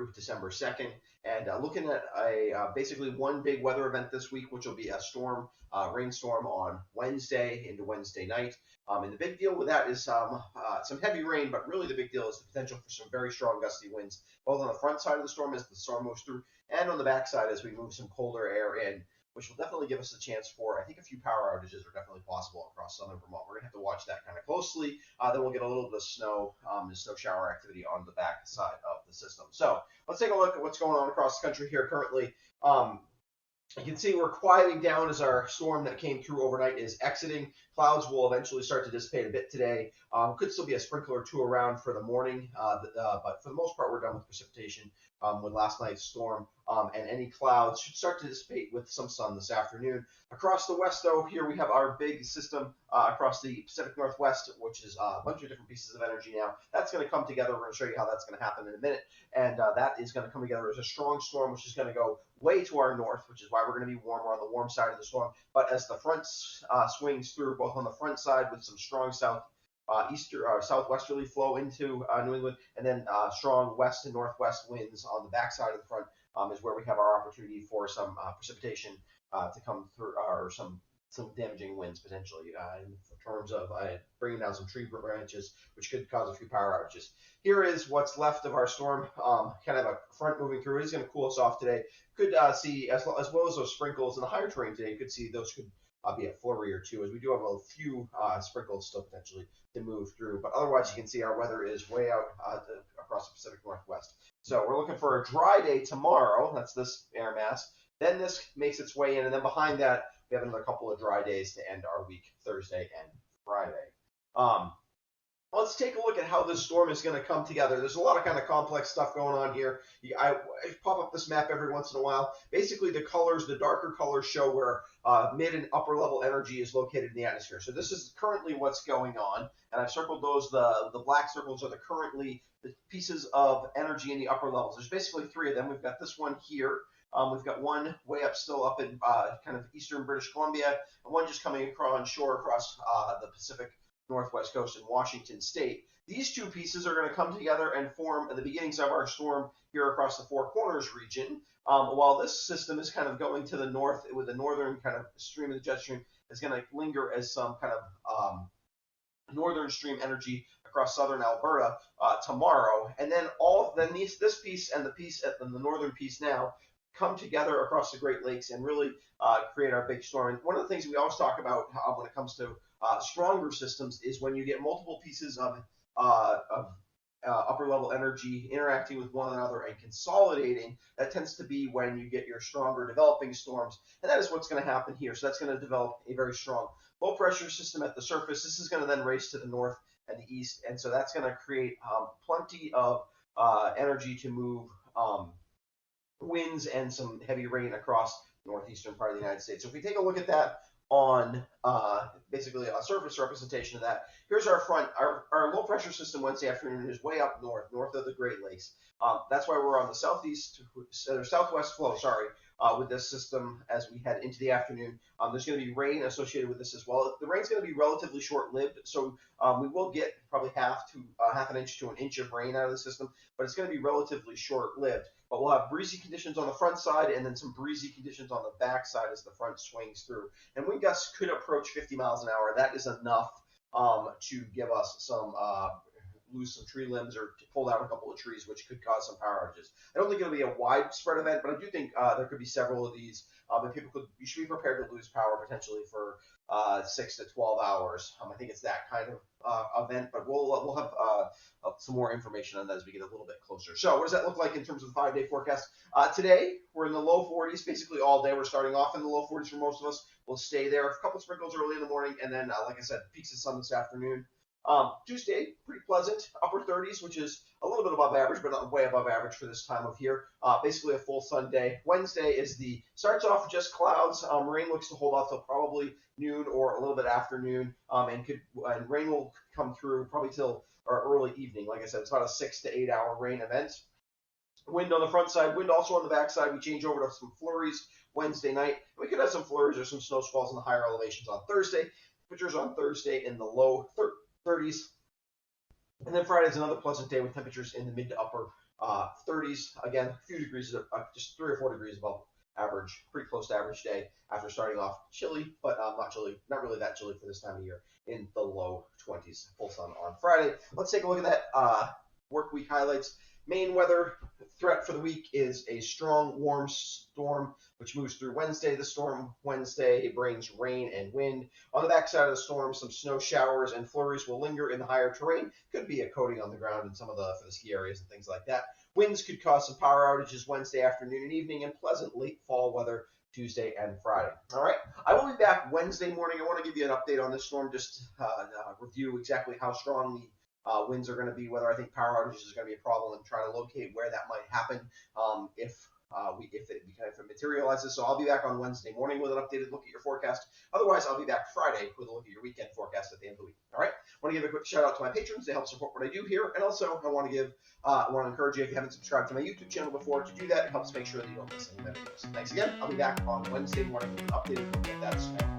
through December 2nd. And looking at basically one big weather event this week, which will be a storm, rainstorm on Wednesday into Wednesday night. And the big deal with that is some heavy rain, but really the big deal is the potential for some very strong gusty winds, both on the front side of the storm as the storm moves through, and on the back side as we move some colder air in, which will definitely give us a chance for, I think, a few power outages are definitely possible across southern Vermont. We're going to have to watch that kind of closely. Then we'll get a little bit of snow, and snow shower activity on the back side of the system. So let's take a look at what's going on across the country here currently. You can see we're quieting down as our storm that came through overnight is exiting. Clouds will eventually start to dissipate a bit today. Could still be a sprinkle or two around for the morning, but for the most part, we're done with precipitation with last night's storm. And any clouds should start to dissipate with some sun this afternoon. Across the west, though, here we have our big system across the Pacific Northwest, which is a bunch of different pieces of energy now. That's going to come together. We're going to show you how that's going to happen in a minute. And that is going to come together as a strong storm, which is going to go way to our north, which is why we're going to be warmer on the warm side of the storm. But as the front swings through, both on the front side with some strong southwesterly flow into New England, and then strong west and northwest winds on the back side of the front, is where we have our opportunity for some precipitation to come through, or some damaging winds potentially in terms of bringing down some tree branches, which could cause a few power outages. Here is what's left of our storm, kind of a front moving through. It is going to cool us off today. Could see, as well as those sprinkles in the higher terrain today, you could see those could be a flurry or two, as we do have a few sprinkles still potentially to move through. But otherwise, you can see our weather is way out across the Pacific Northwest. So we're looking for a dry day tomorrow. That's this air mass. Then this makes its way in, and then behind that, we have another couple of dry days to end our week, Thursday and Friday. Let's take a look at how this storm is going to come together. There's a lot of kind of complex stuff going on here. I pop up this map every once in a while. Basically, the colors, the darker colors, show where mid and upper level energy is located in the atmosphere. So this is currently what's going on, and I've circled those. The black circles are currently the pieces of energy in the upper levels. There's basically three of them. We've got this one here. We've got one way up still up in kind of eastern British Columbia, and one just coming across shore across the Pacific Northwest coast in Washington State. These two pieces are going to come together and form the beginnings of our storm here across the Four Corners region, while this system is kind of going to the north with the northern kind of stream of the jet stream is going to linger as some kind of northern stream energy across southern Alberta tomorrow. And then this piece and the piece at the northern piece now come together across the Great Lakes and really create our big storm. And one of the things we always talk about when it comes to stronger systems is when you get multiple pieces of upper level energy interacting with one another and consolidating. That tends to be when you get your stronger developing storms, and that is what's going to happen here. So that's going to develop a very strong low pressure system at the surface. This is going to then race to the north and the east, and so that's going to create plenty of energy to move winds and some heavy rain across the northeastern part of the United States. So if we take a look at that on basically a surface representation of that, here's our front. Our low pressure system Wednesday afternoon is way up north of the Great Lakes. That's why we're on the southwest flow, with this system as we head into the afternoon. There's going to be rain associated with this as well. The rain's going to be relatively short-lived, so we will get probably half an inch to an inch of rain out of the system, but it's going to be relatively short-lived. But we'll have breezy conditions on the front side and then some breezy conditions on the back side as the front swings through. And wind gusts could approach 50 miles an hour. That is enough to give us some lose some tree limbs or to pull down a couple of trees, which could cause some power outages. I don't think it'll be a widespread event, but I do think there could be several of these. And you should be prepared to lose power potentially for 6 to 12 hours. I think it's that kind of event, but we'll have some more information on that as we get a little bit closer. So what does that look like in terms of the 5-day forecast? Today, we're in the low 40s basically all day. We're starting off in the low 40s for most of us. We'll stay there. A couple sprinkles early in the morning, and then, like I said, peaks of sun this afternoon. Tuesday, pretty pleasant, upper 30s, which is a little bit above average, but not way above average for this time of year. Basically a full sun day. Wednesday starts off just clouds. Rain looks to hold off till probably noon or a little bit afternoon, and rain will come through probably till early evening. Like I said, it's about a 6 to 8 hour rain event. Wind on the front side, wind also on the back side. We change over to some flurries Wednesday night. We could have some flurries or some snow squalls in the higher elevations on Thursday. Temperatures on Thursday in the low 30s. And then Friday is another pleasant day with temperatures in the mid to upper 30s, again, a few degrees, just 3 or 4 degrees above average, pretty close to average day after starting off chilly, but not chilly, not really that chilly for this time of year, in the low 20s, full sun on Friday. Let's take a look at that work week highlights. Main weather threat for the week is a strong, warm storm, which moves through Wednesday. The storm Wednesday brings rain and wind. On the backside of the storm, some snow showers and flurries will linger in the higher terrain. Could be a coating on the ground in some of for the ski areas and things like that. Winds could cause some power outages Wednesday afternoon and evening, and pleasant late fall weather Tuesday and Friday. All right, I will be back Wednesday morning. I want to give you an update on this storm, just review exactly how strong the winds are going to be, whether I think power outages is going to be a problem, and try to locate where that might happen if it materializes. So I'll be back on Wednesday morning with an updated look at your forecast. Otherwise, I'll be back Friday with a look at your weekend forecast at the end of the week. All right. I want to give a quick shout out to my patrons. They help support what I do here, and also I want to encourage you, if you haven't subscribed to my YouTube channel before, to do that. It helps make sure that you don't miss any videos. Thanks again. I'll be back on Wednesday morning with an updated look at that storm.